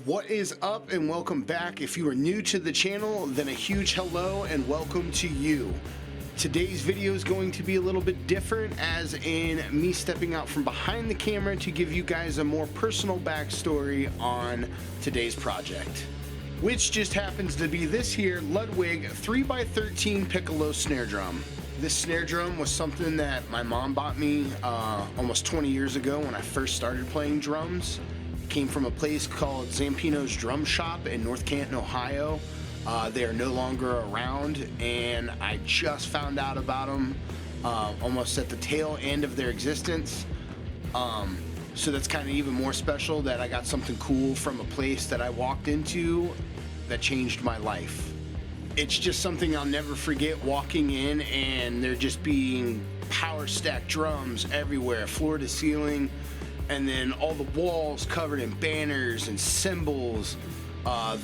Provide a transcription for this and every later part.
What is up, and welcome back. If you are new to the channel, then a huge hello and welcome to you. Today's video is going to be a little bit different, as in me stepping out from behind the camera to give you guys a more personal backstory on today's project, which just happens to be this here Ludwig 3x13 piccolo snare drum. This snare drum was something that my mom bought me almost 20 years ago when I first started playing drums. Came from a place called Zampino's Drum Shop in North Canton, Ohio. They are no longer around, and I just found out about them almost at the tail end of their existence. So that's kind of even more special that I got something cool from a place that I walked into that changed my life. It's just something I'll never forget, walking in and there just being power stack drums everywhere, floor to ceiling. And then all the walls covered in banners and symbols,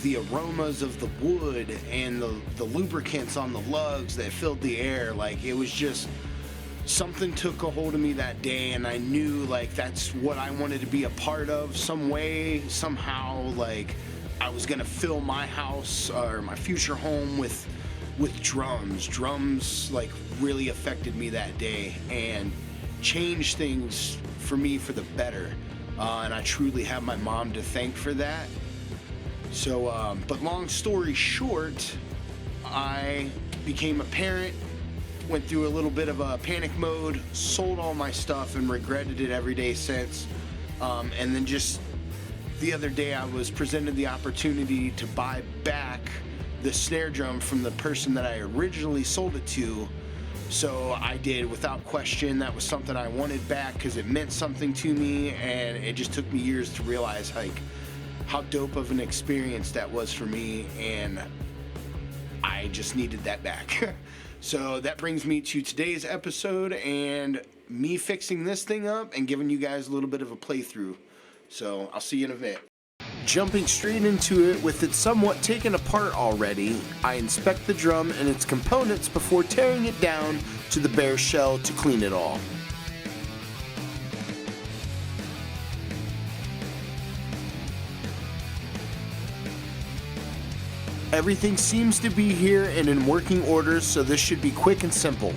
the aromas of the wood and the lubricants on the lugs that filled the air. Like, it was just something took a hold of me that day, and I knew like that's what I wanted to be a part of some way, somehow. Like, I was gonna fill my house or my future home with drums. Drums like really affected me that day and changed things for me for the better, and I truly have my mom to thank for that. So but long story short, I became a parent, went through a little bit of a panic mode, sold all my stuff, and regretted it every day since. And then just the other day I was presented the opportunity to buy back the snare drum from the person that I originally sold it to. So I did without question. That was something I wanted back because it meant something to me, and it just took me years to realize like how dope of an experience that was for me, and I just needed that back. So that brings me to today's episode and me fixing this thing up and giving you guys a little bit of a playthrough. So I'll see you in a bit. Jumping straight into it, with it somewhat taken apart already, I inspect the drum and its components before tearing it down to the bare shell to clean it all. Everything seems to be here and in working order, so this should be quick and simple.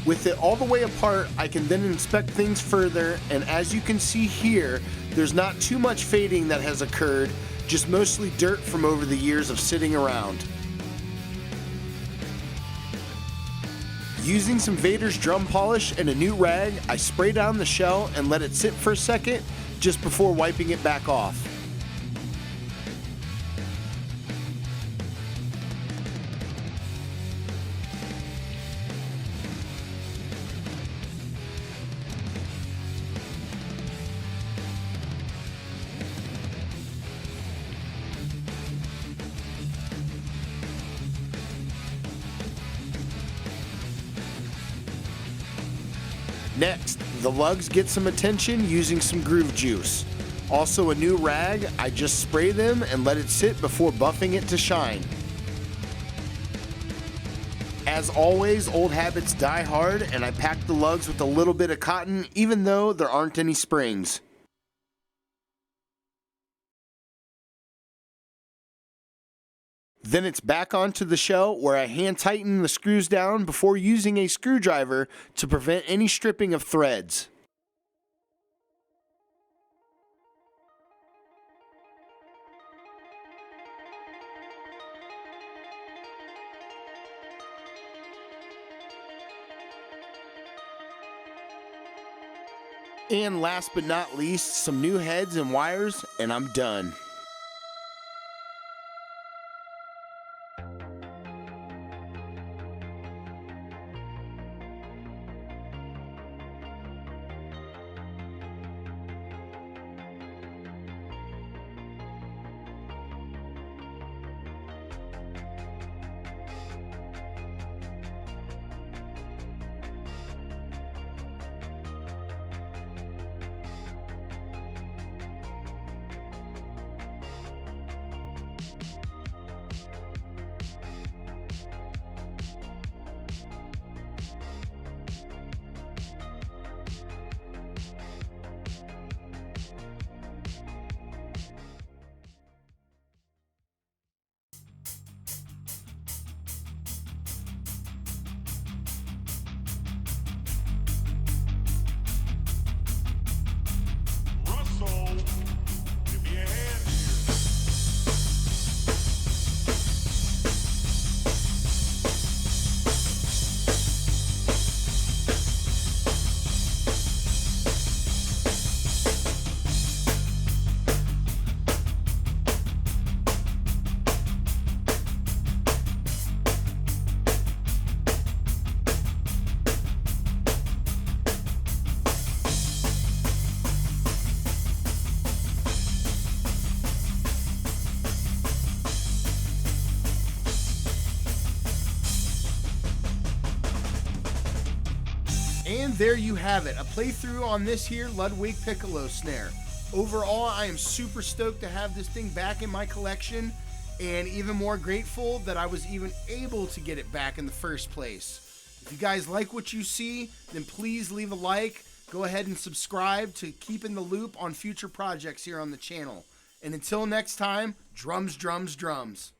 With it all the way apart, I can then inspect things further, and as you can see here, there's not too much fading that has occurred, just mostly dirt from over the years of sitting around. Using some Vader's drum polish and a new rag, I spray down the shell and let it sit for a second just before wiping it back off. Next, the lugs get some attention using some groove juice. Also a new rag, I just spray them and let it sit before buffing it to shine. As always, old habits die hard, and I pack the lugs with a little bit of cotton even though there aren't any springs. Then it's back onto the shell, where I hand tighten the screws down before using a screwdriver to prevent any stripping of threads. And last but not least, some new heads and wires, and I'm done. And there you have it, a playthrough on this here Ludwig Piccolo snare. Overall, I am super stoked to have this thing back in my collection, and even more grateful that I was even able to get it back in the first place. If you guys like what you see, then please leave a like, go ahead and subscribe to keep in the loop on future projects here on the channel. And until next time, drums, drums, drums.